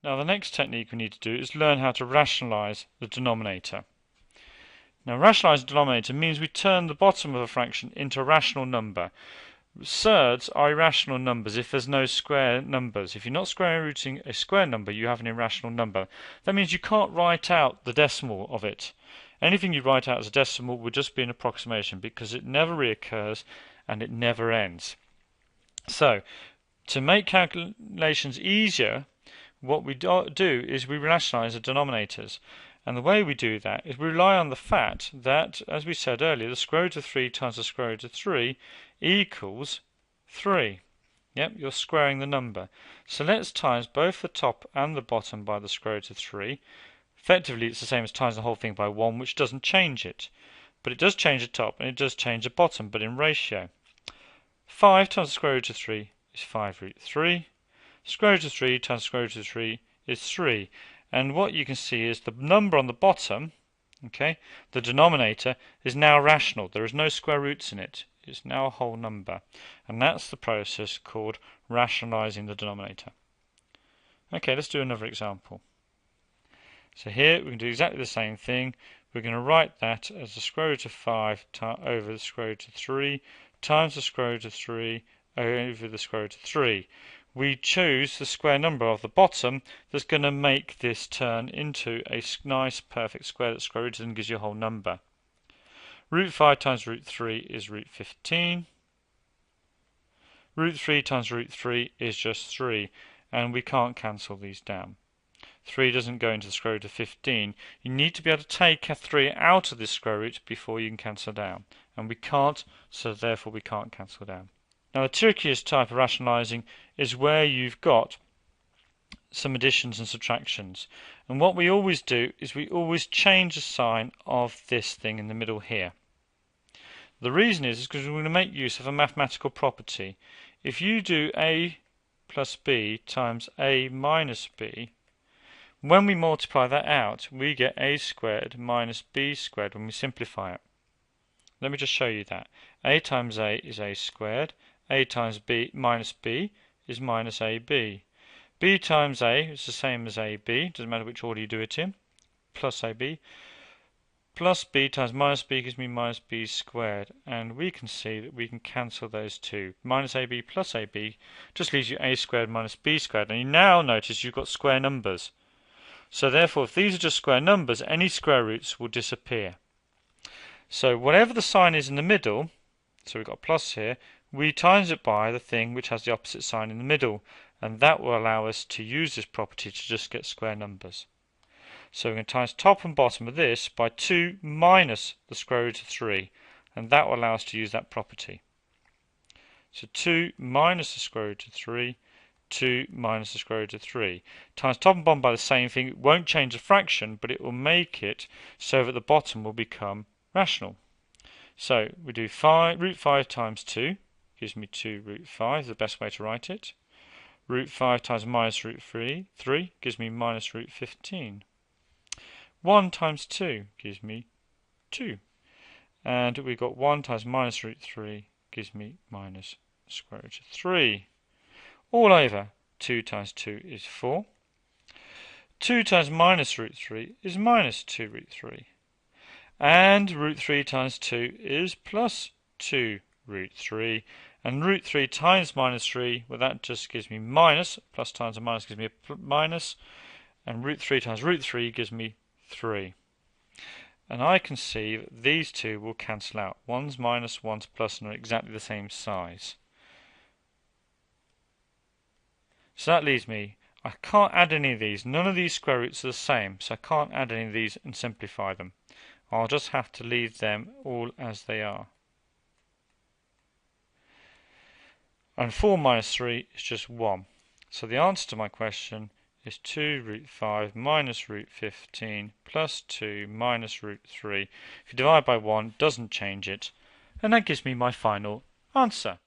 Now the next technique we need to do is learn how to rationalise the denominator. Now rationalise the denominator means we turn the bottom of a fraction into a rational number. Surds are irrational numbers if there's no square numbers. If you're not square rooting a square number, you have an irrational number. That means you can't write out the decimal of it. Anything you write out as a decimal would just be an approximation because it never reoccurs and it never ends. So, to make calculations easier, what we do is we rationalise the denominators. And the way we do that is we rely on the fact that, as we said earlier, the square root of 3 times the square root of 3 equals 3. Yep, you're squaring the number. So let's times both the top and the bottom by the square root of 3. Effectively, it's the same as times the whole thing by 1, which doesn't change it. But it does change the top and it does change the bottom, but in ratio. 5 times the square root of 3 is 5 root 3. Square root of 3 times square root of 3 is 3. And what you can see is the number on the bottom, okay, the denominator, is now rational. There is no square roots in it. It's now a whole number. And that's the process called rationalising the denominator. Okay, let's do another example. So here we can do exactly the same thing. We're going to write that as the square root of 5 over the square root of 3 times the square root of 3 over the square root of 3. We choose the square number of the bottom that's going to make this turn into a nice perfect square that's square rooted and gives you a whole number. Root 5 times root 3 is root 15. Root 3 times root 3 is just 3, and we can't cancel these down. 3 doesn't go into the square root of 15. You need to be able to take a 3 out of this square root before you can cancel down. And we can't, so therefore we can't cancel down. Now the trickiest type of rationalising is where you've got some additions and subtractions. And what we always do is we always change the sign of this thing in the middle here. The reason is because we're going to make use of a mathematical property. If you do a plus b times a minus b, when we multiply that out, we get a squared minus b squared when we simplify it. Let me just show you that. A times a is a squared. A times b minus b is minus ab. B times a is the same as ab, doesn't matter which order you do it in, plus ab. Plus b times minus b gives me minus b squared, and we can see that we can cancel those two. Minus ab plus ab just leaves you a squared minus b squared, and you now notice you've got square numbers. So therefore, if these are just square numbers, any square roots will disappear. So whatever the sign is in the middle, so we've got a plus here, we times it by the thing which has the opposite sign in the middle, and that will allow us to use this property to just get square numbers. So we're going to times top and bottom of this by 2 minus the square root of 3, and that will allow us to use that property. So 2 minus the square root of 3, 2 minus the square root of 3. Times top and bottom by the same thing. It won't change the fraction, but it will make it so that the bottom will become rational. So we do root 5 times 2 gives me 2 root 5, the best way to write it. Root 5 times minus root 3 gives me minus root 15. 1 times 2 gives me 2. And we've got 1 times minus root 3 gives me minus square root of 3. All over 2 times 2 is 4. 2 times minus root 3 is minus 2 root 3. And root 3 times 2 is plus 2 root 3. And root 3 times minus 3, well, that just gives me minus. Plus times a minus gives me a minus. And root 3 times root 3 gives me 3. And I can see that these two will cancel out. One's minus, one's plus, and are exactly the same size. So that leaves me, I can't add any of these. None of these square roots are the same, so I can't add any of these and simplify them. I'll just have to leave them all as they are. And 4 minus 3 is just 1. So the answer to my question is 2 root 5 minus root 15 plus 2 minus root 3. If you divide by 1, it doesn't change it. And that gives me my final answer.